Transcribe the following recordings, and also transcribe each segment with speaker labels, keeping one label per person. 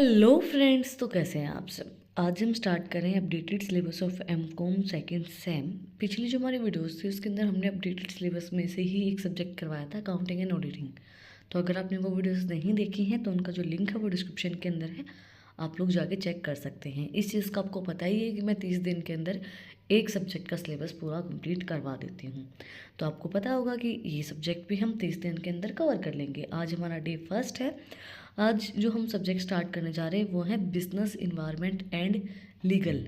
Speaker 1: Hello friends, तो कैसे हैं आप सब। आज हम स्टार्ट करें updated syllabus of MCom second sem. पिछली जो हमारी वीडियोस थी उसके अंदर हमने अपडेटेड सिलेबस में से ही एक सब्जेक्ट करवाया था, अकाउंटिंग एंड ऑडिटिंग। तो अगर आपने वो वीडियोस नहीं देखी हैं तो उनका जो लिंक है वो डिस्क्रिप्शन के अंदर है, आप लोग जाके चेक कर सकते हैं। इस चीज़ का आपको पता ही है कि मैं 30 दिन के अंदर एक सब्जेक्ट का सिलेबस पूरा कंप्लीट करवा देती हूँ। तो आपको पता होगा कि ये सब्जेक्ट भी हम 30 दिन के अंदर कवर कर लेंगे। आज हमारा डे फर्स्ट है। आज जो हम सब्जेक्ट स्टार्ट करने जा रहे हैं वो है बिजनेस इन्वायरमेंट एंड लीगल।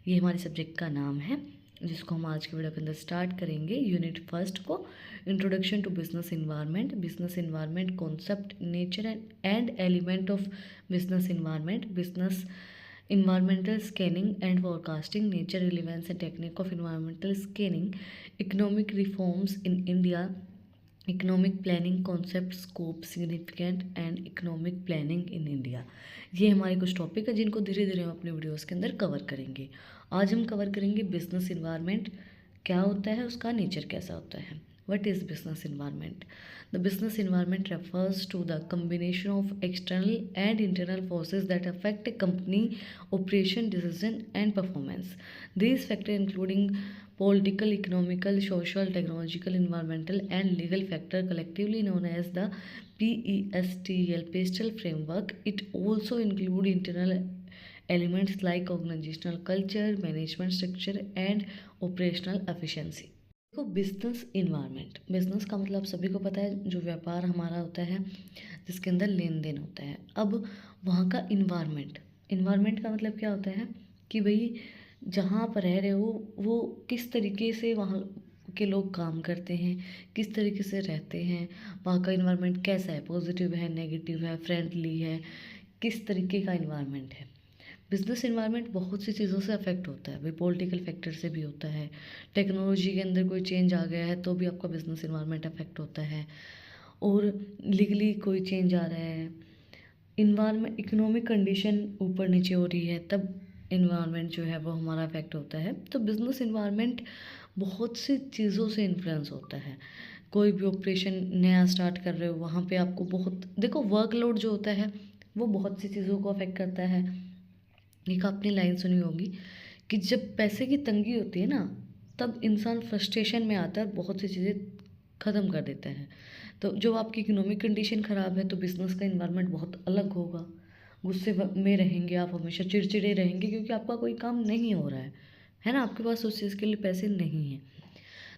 Speaker 1: ये हमारे सब्जेक्ट का नाम है, जिसको हम आज के वीडियो के अंदर स्टार्ट करेंगे। यूनिट फर्स्ट को introduction to business environment concept, nature and element of business environment, business environmental scanning and forecasting, nature relevance and technique of environmental scanning, economic reforms in India, economic planning concept, scope, significant and economic planning in India. ये हमारे कुछ topic है जिनको धीरे धीरे हम अपने videos के अंदर कवर करेंगे। आज हम कवर करेंगे बिजनेस इन्वायरमेंट क्या होता है, उसका नेचर कैसा होता है। What is business environment? The business environment refers to the combination of external and internal forces that affect a company operation, decision, and performance. These factors including political, economical, social, technological, environmental, and legal factor collectively known as the PESTL framework. It also include internal elements like organizational culture, management structure, and operational efficiency. देखो, business का मतलब सभी को पता है, जो व्यापार हमारा होता है जिसके अंदर लेन देन होता है। अब वहाँ का इन्वायरमेंट का मतलब क्या होता है कि भाई जहाँ आप रह रहे हो वो किस तरीके से वहाँ के लोग काम करते हैं, किस तरीके से रहते हैं, वहाँ का इन्वायरमेंट कैसा है, पॉजिटिव है, नेगेटिव है, फ्रेंडली है, किस तरीके का इन्वायरमेंट है। बिजनेस इन्वायरमेंट बहुत सी चीज़ों से अफेक्ट होता है भाई, पॉलिटिकल फैक्टर से भी होता है, टेक्नोलॉजी के अंदर कोई चेंज आ गया है तो भी आपका बिजनेस इन्वायरमेंट अफेक्ट होता है, और लीगली कोई चेंज आ रहा है, इन्वायरमेंट इकोनॉमिक कंडीशन ऊपर नीचे हो रही है तब इन्वायरमेंट जो है वो हमारा अफेक्ट होता है। तो बिजनेस इन्वायरमेंट बहुत सी चीज़ों से इन्फ्लुएंस होता है। कोई भी ऑपरेशन नया स्टार्ट कर रहे हो वहाँ पे आपको बहुत, देखो, वर्कलोड जो होता है वो बहुत सी चीज़ों को अफेक्ट करता है। एक आपने लाइन सुनी होगी कि जब पैसे की तंगी होती है ना तब इंसान फ्रस्ट्रेशन में आता है और बहुत सी चीज़ें ख़त्म कर देता है। तो जब आपकी इकोनॉमिक कंडीशन ख़राब है तो बिज़नेस का इन्वायरमेंट बहुत अलग होगा। गुस्से में रहेंगे आप, हमेशा चिड़चिड़े रहेंगे क्योंकि आपका कोई काम नहीं हो रहा है ना, आपके पास उस चीज़ के लिए पैसे नहीं हैं।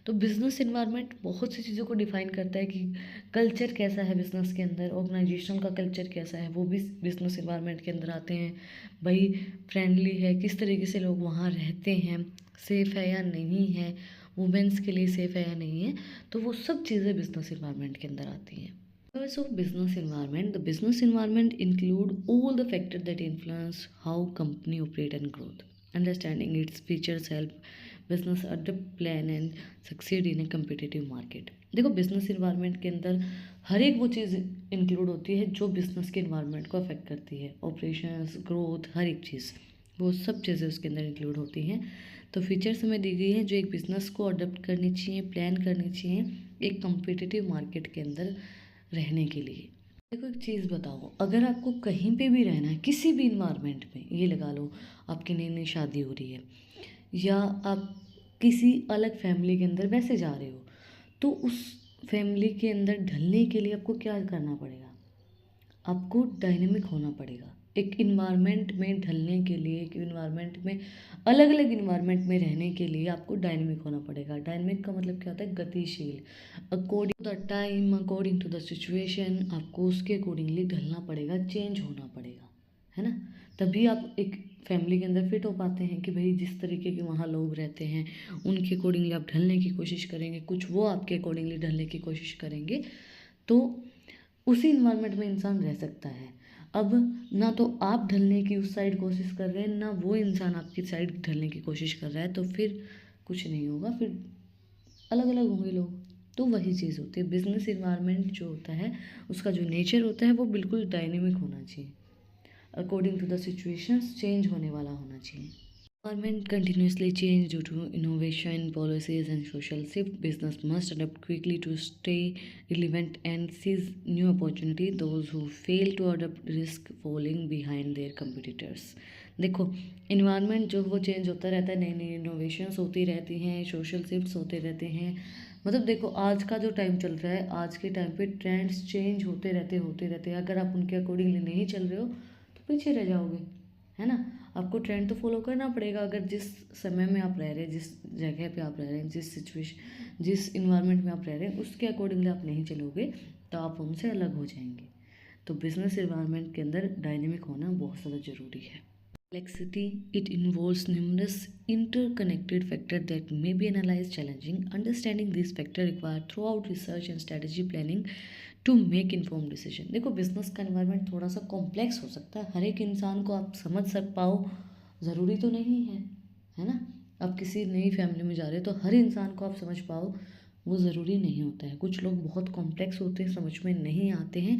Speaker 1: तो बिज़नेस इन्वायरमेंट बहुत सी चीज़ों को डिफ़ाइन करता है कि कल्चर कैसा है बिज़नेस के अंदर, ऑर्गेनाइजेशन का कल्चर कैसा है, वो भी बिज़नेस इन्वायरमेंट के अंदर आते हैं। भाई फ्रेंडली है, किस तरीके से लोग वहाँ रहते हैं, सेफ़ है या नहीं है, वुमेंस के लिए सेफ़ है या नहीं है, तो वो सब चीज़ें बिज़नेस इन्वायरमेंट के अंदर आती हैं। So business environment, the business environment include all the factors that influence how company operate and growth. Understanding its features help business adapt, plan and succeed in a competitive market. देखो, business environment के अंदर हर एक वो चीज़ include होती है जो business के environment को अफेक्ट करती है, ऑपरेशंस, ग्रोथ, हर एक चीज़, वो सब चीज़ें उसके अंदर इंक्लूड होती हैं। तो फीचर्स हमें दी गई है जो एक बिज़नेस को अडोप्ट करनी चाहिए, प्लान करनी चाहिए एक कम्पिटिटिव मार्केट के अंदर रहने के लिए। देखो, एक चीज़ बताओ, अगर आपको कहीं पे भी रहना है, किसी भी इन्वायरमेंट में, ये लगा लो आपकी नई नई शादी हो रही है या आप किसी अलग फैमिली के अंदर वैसे जा रहे हो, तो उस फैमिली के अंदर ढलने के लिए आपको क्या करना पड़ेगा, आपको डायनेमिक होना पड़ेगा। एक इन्वायरमेंट में ढलने के लिए, एक इन्वायरमेंट में, अलग अलग इन्वायरमेंट में रहने के लिए आपको डायनेमिक होना पड़ेगा। डायनेमिक का मतलब क्या होता है, गतिशील। According to the time, according to the situation, आपको उसके अकॉर्डिंगली ढलना पड़ेगा, चेंज होना पड़ेगा, है ना। तभी आप एक फैमिली के अंदर फिट हो पाते हैं कि भाई जिस तरीके के वहाँ लोग रहते हैं उनके अकॉर्डिंगली आप ढलने की कोशिश करेंगे, कुछ वो आपके अकॉर्डिंगली ढलने की कोशिश करेंगे, तो उसी इन्वायरमेंट में इंसान रह सकता है। अब ना तो आप ढलने की उस साइड कोशिश कर रहे हैं, ना वो इंसान आपकी साइड ढलने की कोशिश कर रहा है, तो फिर कुछ नहीं होगा, फिर अलग अलग होंगे लोग। तो वही चीज़ होती है, बिजनेस इन्वायरमेंट जो होता है उसका जो नेचर होता है वो बिल्कुल डायनेमिक होना चाहिए, according to the situations change होने वाला होना चाहिए। Environment continuously change due to innovation, policies, and social shift. Business must adapt quickly to stay relevant and seize new opportunity. Those who fail to adapt risk falling behind their competitors. देखो, environment जो वो change होता रहता है, नई नई innovations होती रहती हैं, सोशल शिफ्ट्स होते रहते हैं। मतलब देखो, आज का जो टाइम चल रहा है, आज के टाइम पे ट्रेंड्स चेंज होते रहते हैं। अगर आप उनके अकॉर्डिंगली नहीं चल रहे हो तो पीछे रह जाओगे, है ना। आपको ट्रेंड तो फॉलो करना पड़ेगा। अगर जिस समय में आप रह रहे हैं, जिस जगह पे आप रह रहे हैं, जिस सिचुएशन, जिस इन्वायरमेंट में आप रह रहे हैं, उसके अकॉर्डिंगली आप नहीं चलोगे तो आप उनसे अलग हो जाएंगे। तो बिजनेस इन्वायरमेंट के अंदर डायनेमिक होना बहुत ज़्यादा ज़रूरी है। Complexity, it involves numerous interconnected factors that may be analyzed challenging. Understanding these factors require throughout research and strategy planning to make inform decision. देखो, बिजनेस का इन्वायरमेंट थोड़ा सा कॉम्प्लेक्स हो सकता है। हर एक इंसान को आप समझ पाओ ज़रूरी तो नहीं है ना। आप किसी नई फैमिली में जा रहे हो तो हर इंसान को आप समझ पाओ, वो ज़रूरी नहीं होता है। कुछ लोग बहुत कॉम्प्लेक्स होते हैं, समझ में नहीं आते हैं।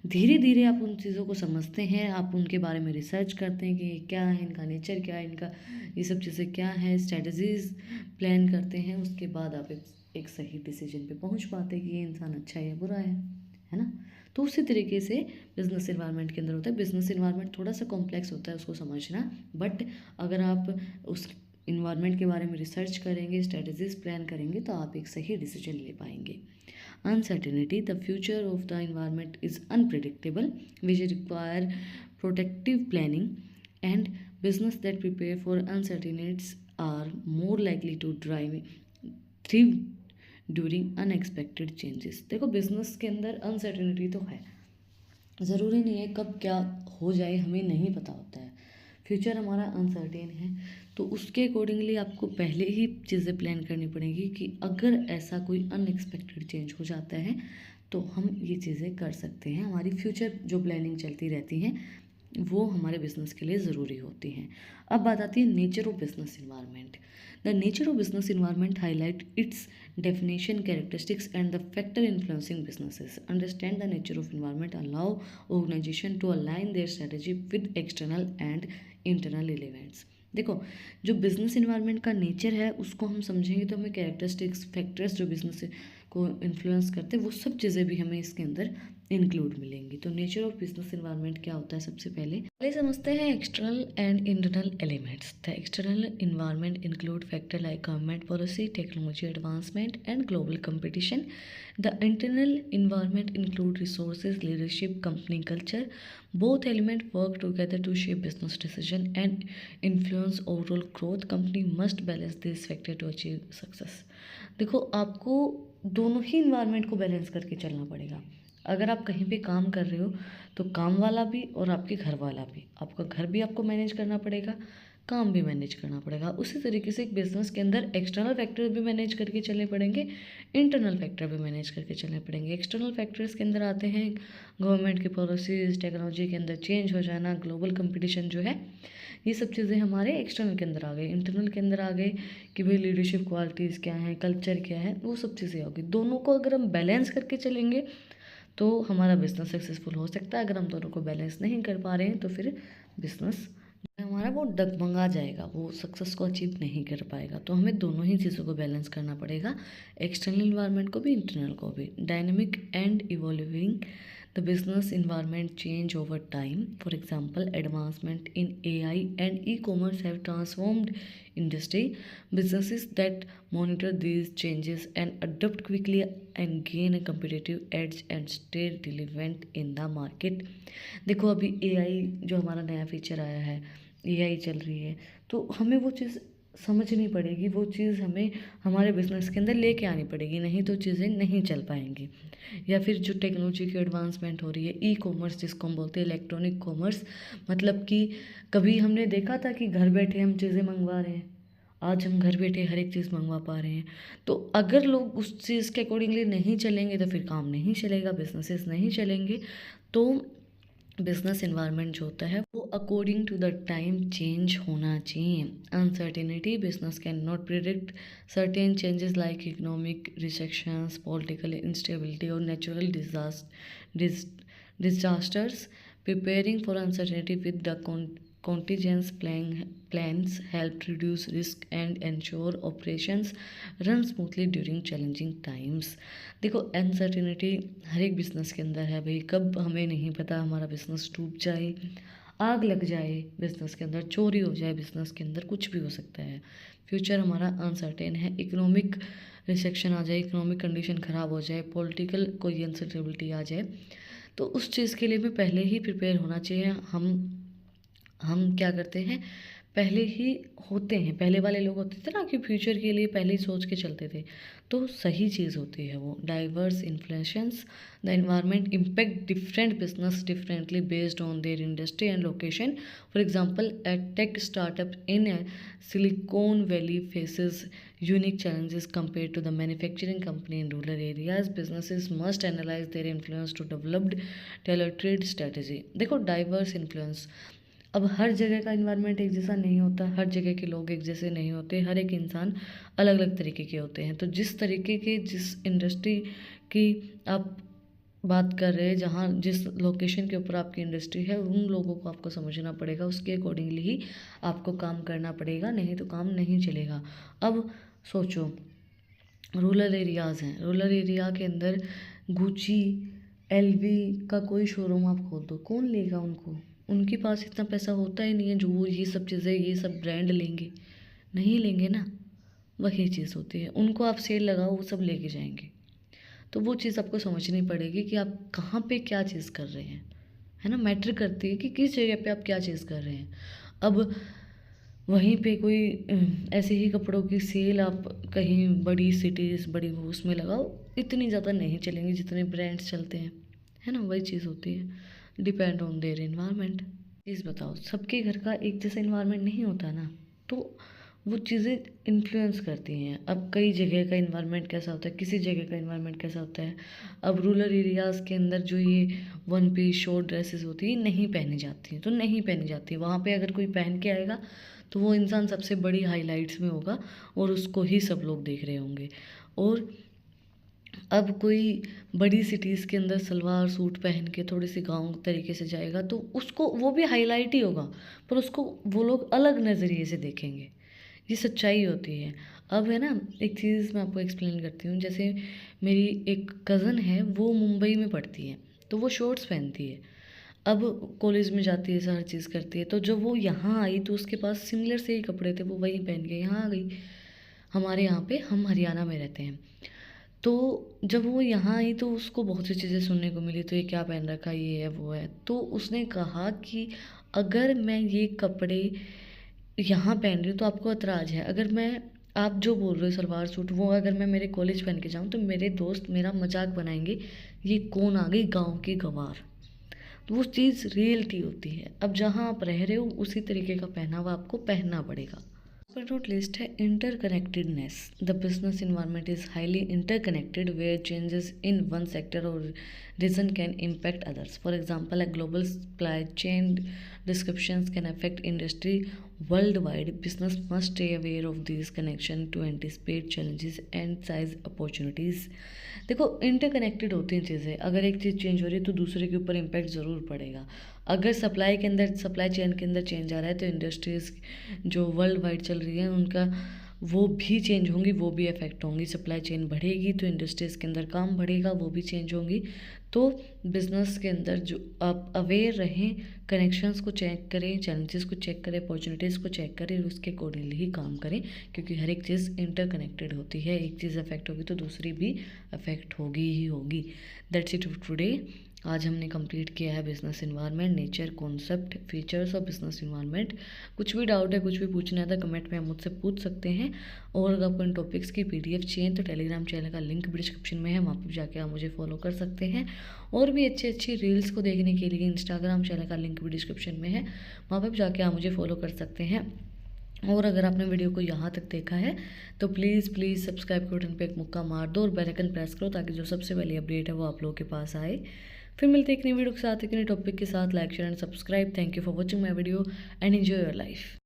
Speaker 1: धीरे धीरे आप उन चीज़ों को समझते हैं, आप उनके बारे में रिसर्च करते हैं कि क्या है, इनका नेचर क्या है, इनका ये सब चीज़ें क्या है, स्ट्रेटजीज प्लान करते हैं। उसके बाद आप एक सही डिसीजन पे पहुंच पाते हैं कि ये इंसान अच्छा है या बुरा है ना। तो उसी तरीके से बिजनेस इन्वायरमेंट के अंदर होता है। बिजनेस इन्वायरमेंट थोड़ा सा कॉम्प्लेक्स होता है उसको समझना, बट अगर आप उस इन्वायरमेंट के बारे में रिसर्च करेंगे, स्ट्रेटजीज प्लान करेंगे तो आप एक सही डिसीजन ले पाएंगे। Uncertainty, the future of the environment is unpredictable which require protective planning and business that prepare for uncertainties are more likely to thrive during unexpected changes. देखो, बिजनेस के अंदर अनसर्टेनिटी तो है, ज़रूरी नहीं है कब क्या हो जाए, हमें नहीं पता होता है। फ्यूचर हमारा अनसर्टेन है, तो उसके अकॉर्डिंगली आपको पहले ही चीज़ें प्लान करनी पड़ेगी कि अगर ऐसा कोई अनएक्सपेक्टेड चेंज हो जाता है तो हम ये चीज़ें कर सकते हैं। हमारी फ्यूचर जो प्लानिंग चलती रहती हैं वो हमारे बिजनेस के लिए ज़रूरी होती हैं। अब बात आती है nature of business environment. The nature of business environment highlight it's definition, characteristics, and the factor influencing businesses. Understand the nature of environment allow organization to align their strategy with external and internal events. देखो, जो business environment का nature है उसको हम समझेंगे तो हमें characteristics, factors जो बिजनेस को इन्फ्लुएंस करते हैं वो सब चीज़ें भी हमें इसके अंदर इंक्लूड मिलेंगी। तो नेचर ऑफ बिजनेस इन्वायरमेंट क्या होता है, सबसे पहले समझते हैं external and internal elements. The external environment include factor like government policy, technology advancement and global competition. The internal environment include resources, leadership, company culture. Both element work together to shape business decision and influence overall growth. Company must balance this factor to achieve success. देखो, आपको दोनों ही environment को balance करके चलना पड़ेगा। अगर आप कहीं पे काम कर रहे हो तो काम वाला भी और आपके घर वाला भी, आपका घर भी आपको मैनेज करना पड़ेगा, काम भी मैनेज करना पड़ेगा। उसी तरीके से एक बिजनेस के अंदर एक्सटर्नल फैक्टर भी मैनेज करके चलने पड़ेंगे, इंटरनल फैक्टर भी मैनेज करके चलने पड़ेंगे। एक्सटर्नल फैक्टर्स के अंदर आते हैं गवर्नमेंट की पॉलिसीज, टेक्नोलॉजी के अंदर चेंज हो जाना, ग्लोबल कंपटीशन जो है, ये सब चीज़ें हमारे एक्सटर्नल के अंदर आ गई। इंटरनल के अंदर आ गए कि भाई लीडरशिप क्वालिटीज़ क्या हैं, कल्चर क्या है, वो सब चीज़ें होगी। दोनों को अगर हम बैलेंस करके चलेंगे तो हमारा बिज़नेस सक्सेसफुल हो सकता है। अगर हम दोनों को बैलेंस नहीं कर पा रहे हैं तो फिर बिज़नेस हमारा वो डगमगा जाएगा, वो सक्सेस को अचीव नहीं कर पाएगा। तो हमें दोनों ही चीज़ों को बैलेंस करना पड़ेगा, एक्सटर्नल इन्वायरमेंट को भी, इंटरनल को भी। Dynamic and evolving, the business environment change over time. For example, advancement in AI and e-commerce have transformed industry. Businesses that monitor these changes and adapt quickly and gain a competitive edge and stay relevant in the market. देखो, अभी AI जो हमारा नया feature आया है, AI चल रही है, तो हमें वो चीज़ समझनी पड़ेगी, वो चीज़ हमें हमारे बिजनेस के अंदर लेके आनी पड़ेगी, नहीं तो चीज़ें नहीं चल पाएंगी। या फिर जो टेक्नोलॉजी की एडवांसमेंट हो रही है, ई-कॉमर्स जिसको हम बोलते हैं, इलेक्ट्रॉनिक कॉमर्स, मतलब कि कभी हमने देखा था कि घर बैठे हम चीज़ें मंगवा रहे हैं, आज हम घर बैठे हर एक चीज़ मंगवा पा रहे हैं। तो अगर लोग उस चीज़ के अकॉर्डिंगली नहीं चलेंगे तो फिर काम नहीं चलेगा, बिजनेसेस नहीं चलेंगे। तो बिजनेस इन्वायरमेंट जो होता है वो according to the time change होना चाहिए। Uncertainty, business can not predict certain changes like economic recessions, political instability और natural disasters. Preparing for uncertainty with the Contingence plans help reduce risk and ensure operations run smoothly during challenging times. देखो uncertainty हर एक business के अंदर है भाई, कब हमें नहीं पता, हमारा बिजनेस डूब जाए, आग लग जाए बिजनेस के अंदर, चोरी हो जाए बिजनेस के अंदर, कुछ भी हो सकता है। फ्यूचर हमारा अनसर्टेन है, इकोनॉमिक रिसेक्शन आ जाए, इकोनॉमिक कंडीशन ख़राब हो जाए, पॉलिटिकल कोई अनसर्टेबिलिटी आ जाए, तो उस चीज़ के लिए भी पहले ही प्रिपेयर होना चाहिए। हम क्या करते हैं, पहले ही होते हैं, पहले वाले लोग होते थे ना कि फ्यूचर के लिए पहले ही सोच के चलते थे, तो सही चीज़ होती है वो। Diverse influence the environment impact different business differently based on their industry and location. For example A tech startup in A silicon valley faces unique challenges compared to the manufacturing company in rural areas. Businesses must analyze their influence to develop tailored strategy. देखो diverse influence, अब हर जगह का environment एक जैसा नहीं होता, हर जगह के लोग एक जैसे नहीं होते, हर एक इंसान अलग अलग तरीके के होते हैं। तो जिस तरीके के, जिस इंडस्ट्री की आप बात कर रहे हैं, जहाँ जिस लोकेशन के ऊपर आपकी इंडस्ट्री है, उन लोगों को आपको समझना पड़ेगा, उसके अकॉर्डिंगली ही आपको काम करना पड़ेगा, नहीं तो काम नहीं चलेगा। अब सोचो रूरल एरियाज़ हैं, रूरल एरिया के अंदर गुची एलवी का कोई शोरूम आप खोल दो, कौन लेगा उनको? उनके पास इतना पैसा होता ही नहीं है जो वो ये सब चीज़ें, ये सब ब्रांड लेंगे, नहीं लेंगे ना। वही चीज़ होती है, उनको आप सेल लगाओ, वो सब लेके जाएंगे। तो वो चीज़ आपको समझनी पड़ेगी कि आप कहाँ पे क्या चीज़ कर रहे हैं, है ना। मैटर करती है कि किस जगह पे आप क्या चीज़ कर रहे हैं। अब वहीं पे कोई ऐसे ही कपड़ों की सेल आप कहीं बड़ी सिटीज़, बड़ी उसमें लगाओ, इतनी ज़्यादा नहीं चलेंगी जितने ब्रांड्स चलते हैं, है ना। वही चीज़ होती है, डिपेंड ऑन देयर इन्वायरमेंट। चीज़ बताओ, सबके घर का एक जैसा इन्वायरमेंट नहीं होता ना, तो वो चीज़ें इन्फ्लुएंस करती हैं। अब कई जगह का इन्वायरमेंट कैसा होता है, किसी जगह का इन्वायरमेंट कैसा होता है। अब रूरल एरियाज़ के अंदर जो ये वन पीस शॉर्ट ड्रेसेस होती है, नहीं पहनी जाती हैं, तो नहीं पहनी जाती है। वहाँ पे अगर कोई पहन के आएगा तो वो इंसान सबसे बड़ी हाईलाइट्स में होगा और उसको ही सब लोग देख रहे होंगे। और अब कोई बड़ी सिटीज़ के अंदर सलवार सूट पहन के थोड़ी सी गाँव तरीके से जाएगा तो उसको वो भी हाईलाइट ही होगा, पर उसको वो लोग अलग नज़रिए से देखेंगे। ये सच्चाई होती है। अब है ना, एक चीज़ मैं आपको एक्सप्लेन करती हूँ। जैसे मेरी एक कज़न है, वो मुंबई में पढ़ती है, तो वो शॉर्ट्स पहनती है। अब कॉलेज में जाती है, हर चीज़ करती है। तो जब वो यहाँ आई तो उसके पास सिमिलर से ही कपड़े थे, वो वही पहन के यहाँ आ गई। हमारे यहाँ पे, हम हरियाणा में रहते हैं, तो जब वो यहाँ आई तो उसको बहुत सी चीज़ें सुनने को मिली। तो ये क्या पहन रखा, ये है वो है। तो उसने कहा कि अगर मैं ये कपड़े यहाँ पहन रही हूँ तो आपको ऐतराज़ है, अगर मैं, आप जो बोल रहे हो सलवार सूट, वो अगर मैं मेरे कॉलेज पहन के जाऊँ तो मेरे दोस्त मेरा मजाक बनाएंगे, ये कौन आ गई गाँव की गंवार। तो वो चीज़ रियलिटी होती है। अब जहाँ आप रह रहे हो उसी तरीके का पहनावा आपको पहनना पड़ेगा। पर नोट लिस्ट है interconnectedness. The business environment is highly interconnected where changes in one sector और region can impact others. For example, a global supply chain descriptions can affect industry world वाइड. Business must stay aware of these connection to anticipate challenges and size opportunities. देखो interconnected होती हैं चीज़ें, अगर एक चीज़ change हो रही है तो दूसरे के ऊपर इम्पैक्ट ज़रूर पड़ेगा। अगर सप्लाई के अंदर, सप्लाई चेन के अंदर चेंज आ रहा है तो इंडस्ट्रीज़ जो वर्ल्ड वाइड चल रही हैं उनका वो भी चेंज होंगी, वो भी अफेक्ट होंगी। सप्लाई चेन बढ़ेगी तो इंडस्ट्रीज़ के अंदर काम बढ़ेगा, वो भी चेंज होंगी। तो बिज़नेस के अंदर जो आप अवेयर रहें, कनेक्शंस को चेक करें, चैलेंजेस को चेक करें, अपॉर्चुनिटीज़ को चेक करें और उसके अकॉर्डिंगली ही काम करें, क्योंकि हर एक चीज़ इंटरकनेक्टेड होती है। एक चीज़ अफेक्ट होगी तो दूसरी भी अफेक्ट होगी ही होगी। That's it for today. आज हमने कंप्लीट किया है business environment, nature, concept, features of business environment. कुछ भी डाउट है, कुछ भी पूछना है तो कमेंट में आप मुझसे पूछ सकते हैं। और अगर आपको इन टॉपिक्स की PDF चाहिए तो टेलीग्राम चैनल का लिंक भी डिस्क्रिप्शन में है, वहाँ पर जाके आप मुझे फॉलो कर सकते हैं। और भी अच्छी अच्छी रील्स को देखने के लिए इंस्टाग्राम चैनल का लिंक भी डिस्क्रिप्शन में है, वहाँ पर जाके आप मुझे फॉलो कर सकते हैं। और अगर आपने वीडियो को यहाँ तक देखा है तो प्लीज़ सब्सक्राइब के बटन पे एक मुक्का मार दो और बेल आइकन प्रेस करो, ताकि जो सबसे पहली अपडेट है वो आप लोगों के पास आए। फिर मिलते हैं एक नई वीडियो के साथ, एक नए टॉपिक के साथ। Like, share and subscribe. Thank you for watching my video and enjoy your life.